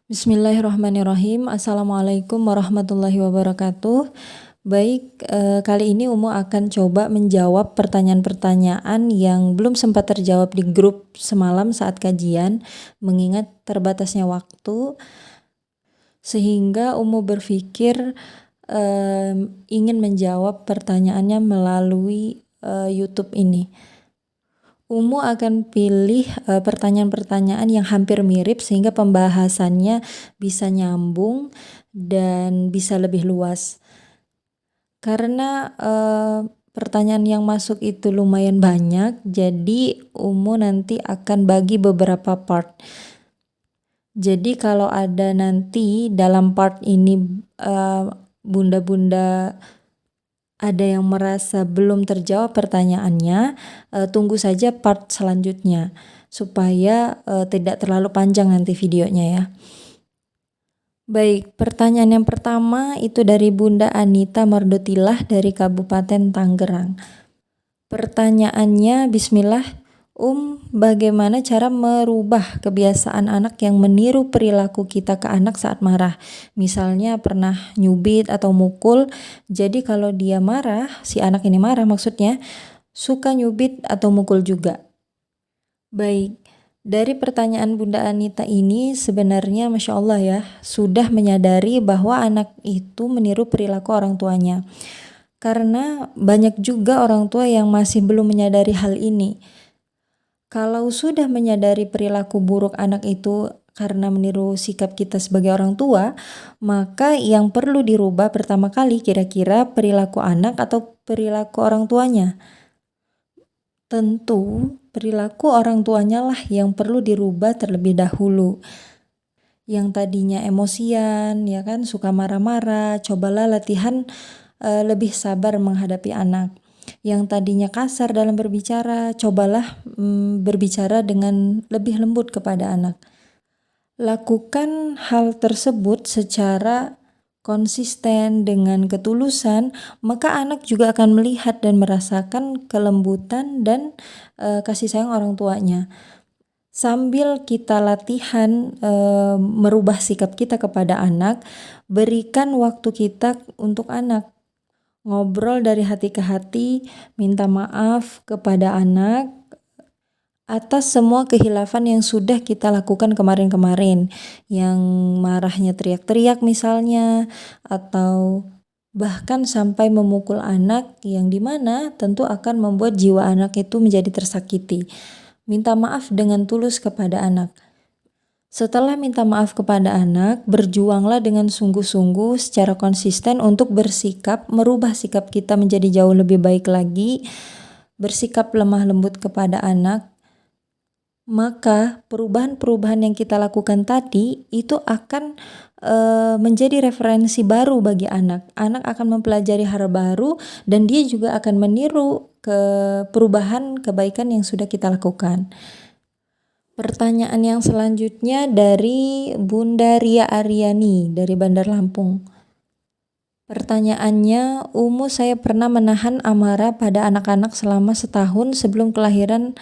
Bismillahirrahmanirrahim. Assalamualaikum warahmatullahi wabarakatuh. Baik, kali ini Umu akan coba menjawab pertanyaan-pertanyaan yang belum sempat terjawab di grup semalam saat kajian, mengingat terbatasnya waktu, sehingga Umu berpikir ingin menjawab pertanyaannya melalui YouTube ini. Umu akan pilih pertanyaan-pertanyaan yang hampir mirip sehingga pembahasannya bisa nyambung dan bisa lebih luas. Karena pertanyaan yang masuk itu lumayan banyak, jadi Umu nanti akan bagi beberapa part. Jadi kalau ada nanti dalam part ini bunda-bunda ada yang merasa belum terjawab pertanyaannya, tunggu saja part selanjutnya supaya tidak terlalu panjang nanti videonya ya. Baik, pertanyaan yang pertama itu dari Bunda Anita Mardotilah dari Kabupaten Tangerang. Pertanyaannya, Bismillah, bagaimana cara merubah kebiasaan anak yang meniru perilaku kita ke anak saat marah? Misalnya pernah nyubit atau mukul, jadi kalau dia marah, si anak ini marah maksudnya, suka nyubit atau mukul juga. Baik, dari pertanyaan Bunda Anita ini sebenarnya Masya Allah ya, sudah menyadari bahwa anak itu meniru perilaku orang tuanya. Karena banyak juga orang tua yang masih belum menyadari hal ini. Kalau sudah menyadari perilaku buruk anak itu karena meniru sikap kita sebagai orang tua, maka yang perlu dirubah pertama kali kira-kira perilaku anak atau perilaku orang tuanya. Tentu perilaku orang tuanya lah yang perlu dirubah terlebih dahulu. Yang tadinya emosian, ya kan, suka marah-marah, cobalah latihan lebih sabar menghadapi anak. Yang tadinya kasar dalam berbicara, cobalah berbicara dengan lebih lembut kepada anak. Lakukan hal tersebut secara konsisten dengan ketulusan, maka anak juga akan melihat dan merasakan kelembutan dan kasih sayang orang tuanya. Sambil kita latihan merubah sikap kita kepada anak, berikan waktu kita untuk anak. Ngobrol dari hati ke hati, minta maaf kepada anak atas semua khilafan yang sudah kita lakukan kemarin-kemarin, yang marahnya teriak-teriak misalnya, atau bahkan sampai memukul anak, yang dimana tentu akan membuat jiwa anak itu menjadi tersakiti. Minta maaf dengan tulus kepada anak. Setelah minta maaf kepada anak, berjuanglah dengan sungguh-sungguh secara konsisten untuk bersikap, merubah sikap kita menjadi jauh lebih baik lagi, bersikap lemah lembut kepada anak. Maka perubahan-perubahan yang kita lakukan tadi itu akan menjadi referensi baru bagi anak. Anak akan mempelajari hal baru dan dia juga akan meniru perubahan kebaikan yang sudah kita lakukan. Pertanyaan yang selanjutnya dari Bunda Ria Aryani dari Bandar Lampung. Pertanyaannya, saya pernah menahan amarah pada anak-anak selama setahun sebelum kelahiran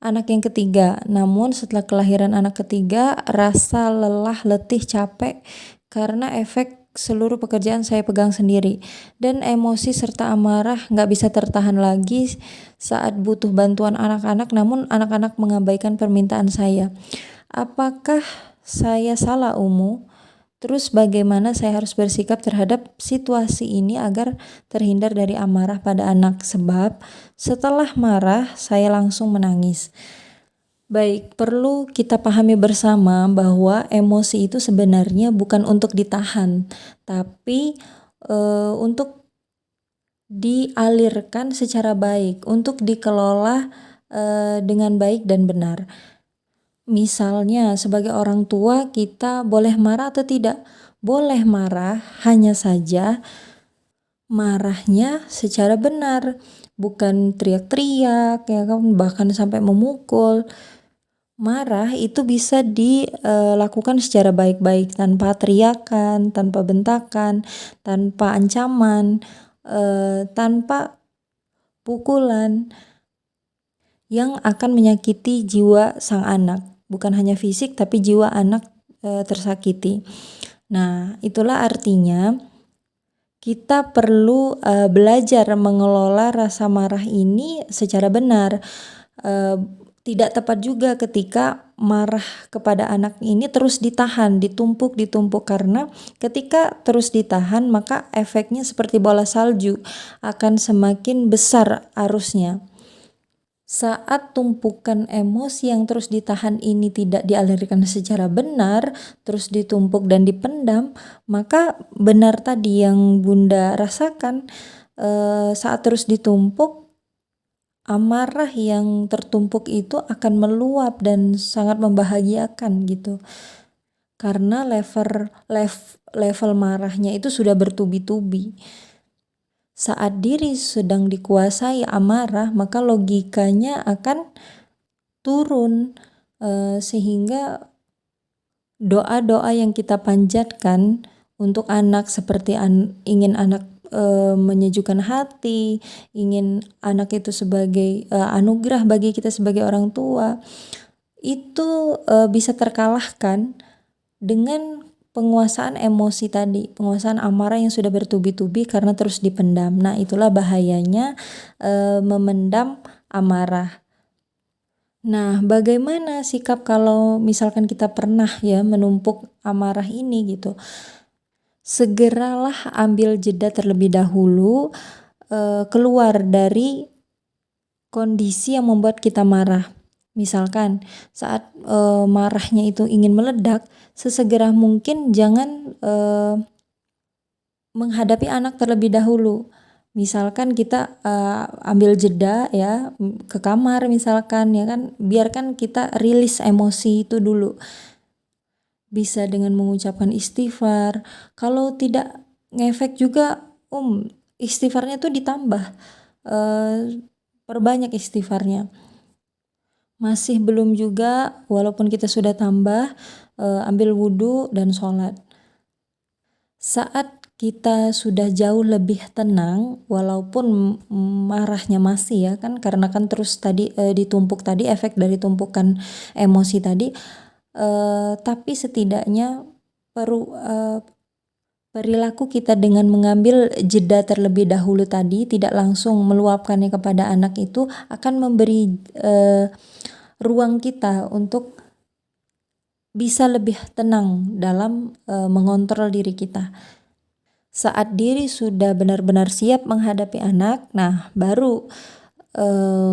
anak yang ketiga. Namun setelah kelahiran anak ketiga, rasa lelah, letih, capek karena efek seluruh pekerjaan saya pegang sendiri, dan emosi serta amarah nggak bisa tertahan lagi saat butuh bantuan anak-anak, namun anak-anak mengabaikan permintaan saya. Apakah saya salah Terus bagaimana saya harus bersikap terhadap situasi ini agar terhindar dari amarah pada anak, sebab setelah marah saya langsung menangis. Baik, perlu kita pahami bersama bahwa emosi itu sebenarnya bukan untuk ditahan, tapi untuk dialirkan secara baik, untuk dikelola dengan baik dan benar. Misalnya sebagai orang tua kita boleh marah atau tidak? Boleh marah, hanya saja marahnya secara benar, bukan teriak-teriak ya kan, bahkan sampai memukul. Marah itu bisa dilakukan secara baik-baik tanpa teriakan, tanpa bentakan, tanpa ancaman, tanpa pukulan yang akan menyakiti jiwa sang anak. Bukan hanya fisik tapi jiwa anak tersakiti. Nah, itulah artinya kita perlu belajar mengelola rasa marah ini secara benar. Tidak tepat juga ketika marah kepada anak ini terus ditahan, ditumpuk karena ketika terus ditahan maka efeknya seperti bola salju, akan semakin besar arusnya. Saat tumpukan emosi yang terus ditahan ini tidak dialirkan secara benar, terus ditumpuk dan dipendam, maka benar tadi yang Bunda rasakan, saat terus ditumpuk, amarah yang tertumpuk itu akan meluap dan sangat membahagiakan gitu. Karena level marahnya itu sudah bertubi-tubi. Saat diri sedang dikuasai amarah, maka logikanya akan turun, sehingga doa-doa yang kita panjatkan untuk anak seperti ingin anak menyejukkan hati, ingin anak itu sebagai anugerah bagi kita sebagai orang tua, itu bisa terkalahkan dengan penguasaan emosi tadi, penguasaan amarah yang sudah bertubi-tubi karena terus dipendam. Nah, itulah bahayanya memendam amarah. Nah, bagaimana sikap kalau misalkan kita pernah ya menumpuk amarah ini gitu? Segeralah ambil jeda terlebih dahulu, keluar dari kondisi yang membuat kita marah. Misalkan saat marahnya itu ingin meledak, sesegera mungkin jangan menghadapi anak terlebih dahulu. Misalkan kita ambil jeda ya ke kamar misalkan ya kan, biarkan kita rilis emosi itu dulu. Bisa dengan mengucapkan istighfar. Kalau tidak ngefek juga istighfarnya tuh ditambah, perbanyak istighfarnya. Masih belum juga, walaupun kita sudah tambah, ambil wudhu dan sholat. Saat kita sudah jauh lebih tenang, walaupun marahnya masih ya kan, karena kan terus tadi ditumpuk tadi, efek dari tumpukan emosi tadi, tapi setidaknya perilaku kita dengan mengambil jeda terlebih dahulu tadi, tidak langsung meluapkannya kepada anak itu akan memberi ruang kita untuk bisa lebih tenang dalam mengontrol diri kita. Saat diri sudah benar-benar siap menghadapi anak, nah baru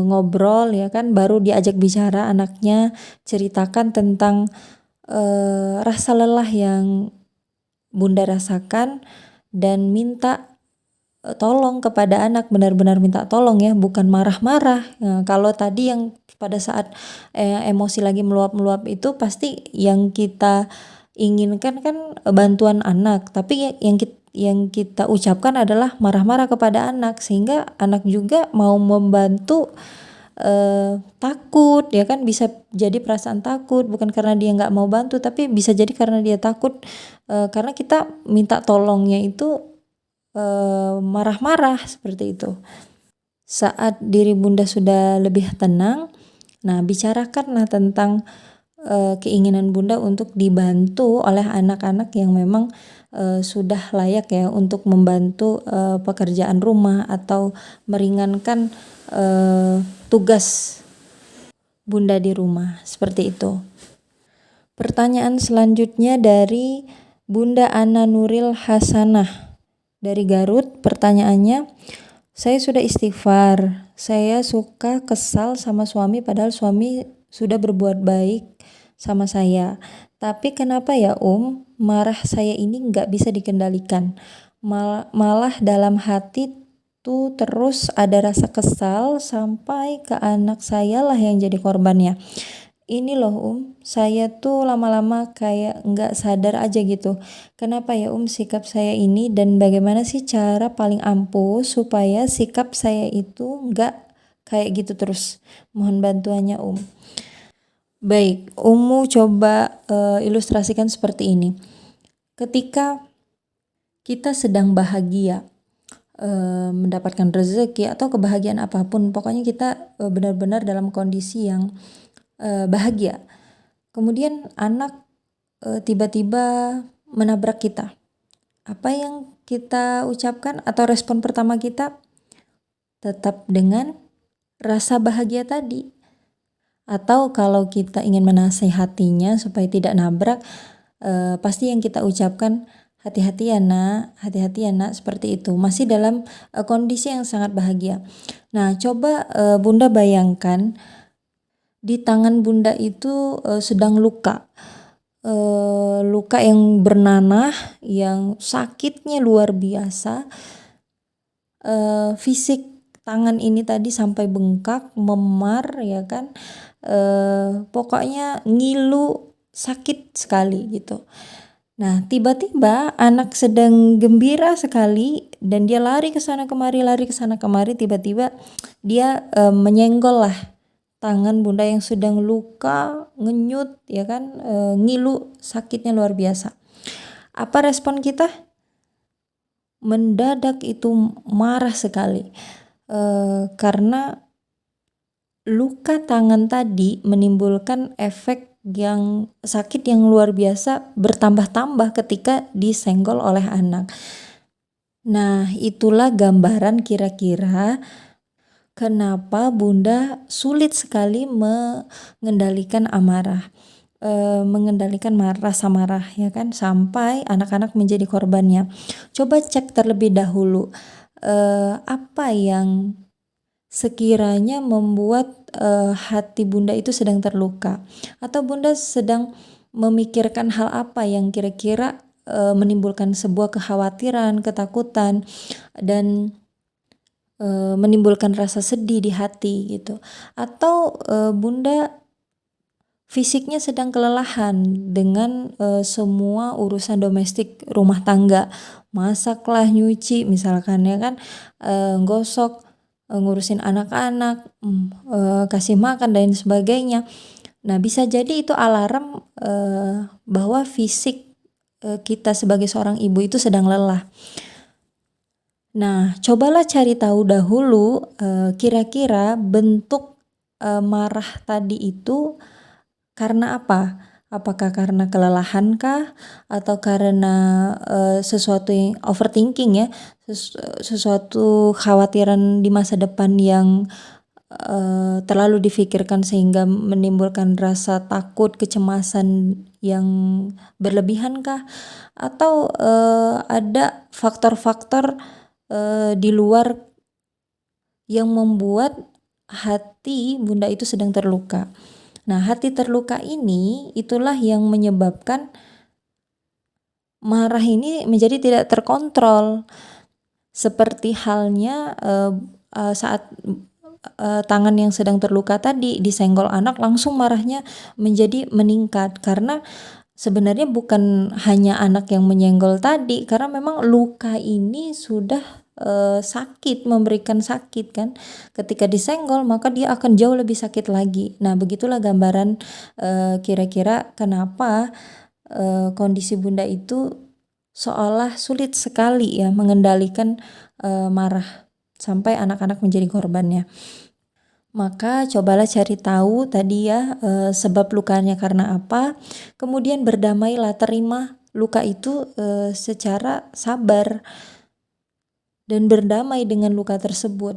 ngobrol ya kan, baru diajak bicara anaknya, ceritakan tentang rasa lelah yang Bunda rasakan dan minta tolong kepada anak, benar-benar minta tolong ya, bukan marah-marah. Nah, kalau tadi yang pada saat emosi lagi meluap-meluap itu pasti yang kita inginkan kan bantuan anak, tapi yang kita ucapkan adalah marah-marah kepada anak, sehingga anak juga mau membantu takut ya kan, bisa jadi perasaan takut bukan karena dia nggak mau bantu, tapi bisa jadi karena dia takut karena kita minta tolongnya itu marah-marah seperti itu. Saat diri Bunda sudah lebih tenang, nah bicarakanlah tentang keinginan Bunda untuk dibantu oleh anak-anak yang memang sudah layak ya untuk membantu pekerjaan rumah atau meringankan tugas Bunda di rumah, seperti itu. Pertanyaan selanjutnya dari Bunda Ana Nuril Hasanah dari Garut. Pertanyaannya, saya sudah istighfar, saya suka kesal sama suami padahal suami sudah berbuat baik sama saya, tapi kenapa ya marah saya ini nggak bisa dikendalikan, malah dalam hati tuh terus ada rasa kesal sampai ke anak saya lah yang jadi korbannya. Ini loh saya tuh lama-lama kayak nggak sadar aja gitu. Kenapa ya sikap saya ini, dan bagaimana sih cara paling ampuh supaya sikap saya itu nggak kayak gitu terus? Mohon bantuannya Baik, coba ilustrasikan seperti ini. Ketika kita sedang bahagia, mendapatkan rezeki atau kebahagiaan apapun, pokoknya kita benar-benar dalam kondisi yang bahagia. Kemudian anak tiba-tiba menabrak kita. Apa yang kita ucapkan atau respon pertama kita? Tetap dengan rasa bahagia tadi. Atau kalau kita ingin menasehatinya supaya tidak nabrak, pasti yang kita ucapkan, hati-hati ya nak, seperti itu. Masih dalam kondisi yang sangat bahagia. Nah, coba Bunda bayangkan di tangan Bunda itu sedang luka. Luka yang bernanah, yang sakitnya luar biasa. Fisik tangan ini tadi sampai bengkak, memar, ya kan. Pokoknya ngilu, sakit sekali gitu. Nah, tiba-tiba anak sedang gembira sekali dan dia lari ke sana kemari, tiba-tiba dia menyenggol lah tangan Bunda yang sedang luka, ngenyut, ya kan, ngilu, sakitnya luar biasa. Apa respon kita? Mendadak itu marah sekali, karena luka tangan tadi menimbulkan efek yang sakit yang luar biasa bertambah-tambah ketika disenggol oleh anak. Nah, itulah gambaran kira-kira kenapa Bunda sulit sekali mengendalikan amarah, mengendalikan rasa marah, ya kan, sampai anak-anak menjadi korbannya. Coba cek terlebih dahulu apa yang sekiranya membuat hati Bunda itu sedang terluka, atau Bunda sedang memikirkan hal apa yang kira-kira menimbulkan sebuah kekhawatiran, ketakutan, dan menimbulkan rasa sedih di hati gitu. Atau Bunda fisiknya sedang kelelahan dengan semua urusan domestik rumah tangga, masaklah, nyuci misalkan, ya kan, gosok, ngurusin anak-anak, kasih makan dan sebagainya. Nah, bisa jadi itu alarm bahwa fisik kita sebagai seorang ibu itu sedang lelah. Nah, cobalah cari tahu dahulu kira-kira bentuk marah tadi itu karena apa? Apakah karena kelelahan kah? Atau karena sesuatu yang overthinking, ya, sesuatu khawatiran di masa depan yang terlalu difikirkan sehingga menimbulkan rasa takut, kecemasan yang berlebihan kah? Atau ada faktor-faktor di luar yang membuat hati Bunda itu sedang terluka. Nah, hati terluka ini itulah yang menyebabkan marah ini menjadi tidak terkontrol. Seperti halnya saat tangan yang sedang terluka tadi disenggol anak, langsung marahnya menjadi meningkat, karena sebenarnya bukan hanya anak yang menyenggol tadi, karena memang luka ini sudah sakit, memberikan sakit kan. Ketika disenggol maka dia akan jauh lebih sakit lagi. Nah, begitulah gambaran kira-kira kenapa kondisi Bunda itu seolah sulit sekali ya mengendalikan marah sampai anak-anak menjadi korbannya. Maka cobalah cari tahu tadi ya sebab lukanya karena apa, kemudian berdamailah, terima luka itu secara sabar dan berdamai dengan luka tersebut.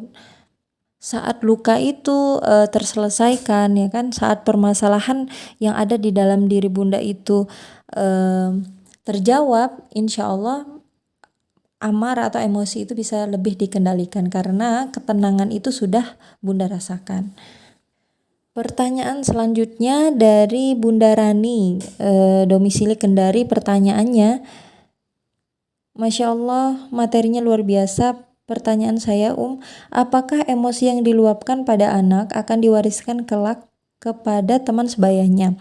Saat luka itu terselesaikan, ya kan, saat permasalahan yang ada di dalam diri Bunda itu terjawab, insya Allah amarah atau emosi itu bisa lebih dikendalikan karena ketenangan itu sudah Bunda rasakan. Pertanyaan selanjutnya dari Bunda Rani, domisili Kendari. Pertanyaannya, Masya Allah, materinya luar biasa. Pertanyaan saya, apakah emosi yang diluapkan pada anak akan diwariskan kelak kepada teman sebayanya?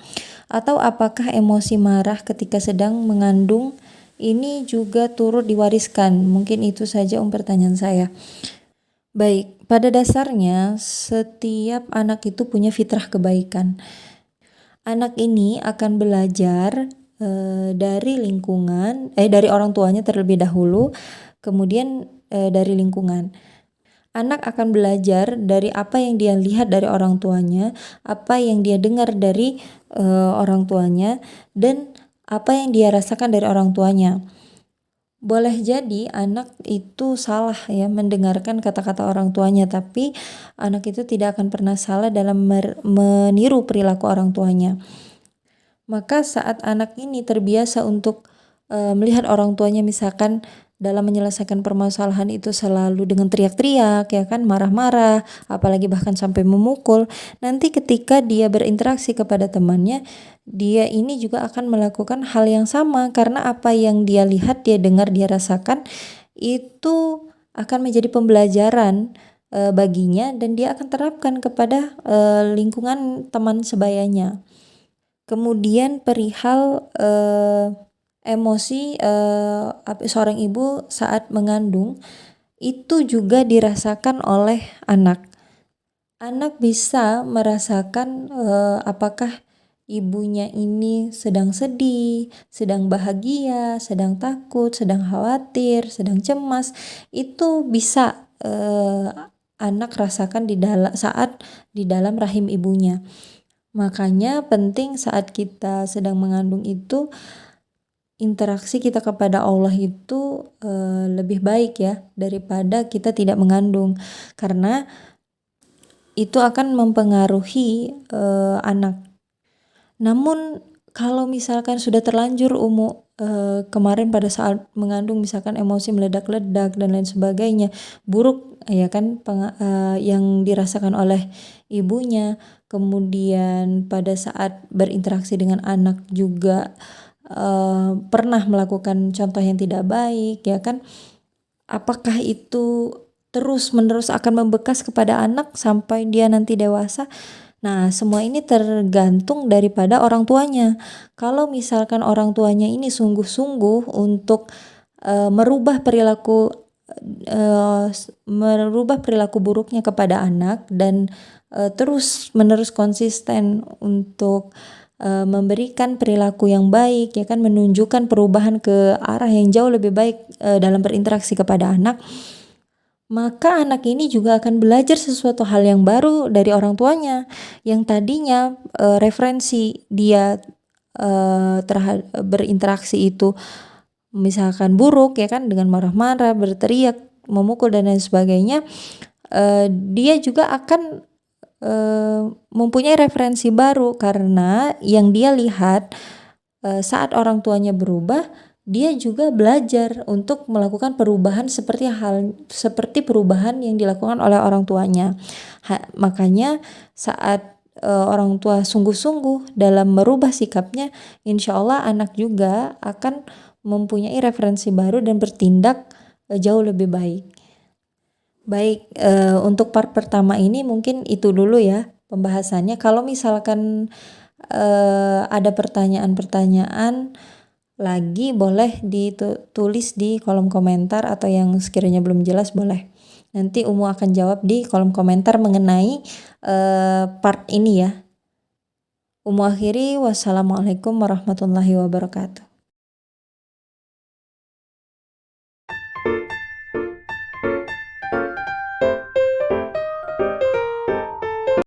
Atau apakah emosi marah ketika sedang mengandung ini juga turut diwariskan? Mungkin itu saja pertanyaan saya. Baik, pada dasarnya setiap anak itu punya fitrah kebaikan. Anak ini akan belajar dari lingkungan, dari orang tuanya terlebih dahulu, kemudian dari lingkungan. Anak akan belajar dari apa yang dia lihat dari orang tuanya, apa yang dia dengar dari orang tuanya, dan apa yang dia rasakan dari orang tuanya. Boleh jadi anak itu salah ya mendengarkan kata-kata orang tuanya, tapi anak itu tidak akan pernah salah dalam meniru perilaku orang tuanya. Maka saat anak ini terbiasa untuk melihat orang tuanya misalkan dalam menyelesaikan permasalahan itu selalu dengan teriak-teriak ya kan, marah-marah, apalagi bahkan sampai memukul, nanti ketika dia berinteraksi kepada temannya, dia ini juga akan melakukan hal yang sama karena apa yang dia lihat, dia dengar, dia rasakan itu akan menjadi pembelajaran baginya, dan dia akan terapkan kepada lingkungan teman sebayanya. Kemudian perihal emosi seorang ibu saat mengandung itu juga dirasakan oleh anak. Anak bisa merasakan apakah ibunya ini sedang sedih, sedang bahagia, sedang takut, sedang khawatir, sedang cemas. Itu bisa anak rasakan saat di dalam rahim ibunya. Makanya penting saat kita sedang mengandung itu interaksi kita kepada Allah itu lebih baik ya daripada kita tidak mengandung, karena itu akan mempengaruhi anak. Namun kalau misalkan sudah terlanjur kemarin pada saat mengandung misalkan emosi meledak-ledak dan lain sebagainya, buruk ya kan yang dirasakan oleh ibunya, kemudian pada saat berinteraksi dengan anak juga pernah melakukan contoh yang tidak baik ya kan, apakah itu terus menerus akan membekas kepada anak sampai dia nanti dewasa? Nah, semua ini tergantung daripada orang tuanya. Kalau misalkan orang tuanya ini sungguh-sungguh untuk merubah perilaku buruknya kepada anak, dan terus menerus konsisten untuk memberikan perilaku yang baik ya kan, menunjukkan perubahan ke arah yang jauh lebih baik dalam berinteraksi kepada anak, maka anak ini juga akan belajar sesuatu hal yang baru dari orang tuanya, yang tadinya referensi dia berinteraksi itu misalkan buruk ya kan, dengan marah-marah, berteriak, memukul dan lain sebagainya, dia juga akan mempunyai referensi baru karena yang dia lihat saat orang tuanya berubah, dia juga belajar untuk melakukan perubahan seperti perubahan yang dilakukan oleh orang tuanya. Makanya saat orang tua sungguh-sungguh dalam merubah sikapnya, insya Allah anak juga akan mempunyai referensi baru dan bertindak jauh lebih baik. Baik, untuk part pertama ini mungkin itu dulu ya pembahasannya. Kalau misalkan ada pertanyaan-pertanyaan lagi, boleh ditulis di kolom komentar, atau yang sekiranya belum jelas boleh. Nanti Umu akan jawab di kolom komentar mengenai part ini ya. Umu akhiri, wassalamualaikum warahmatullahi wabarakatuh.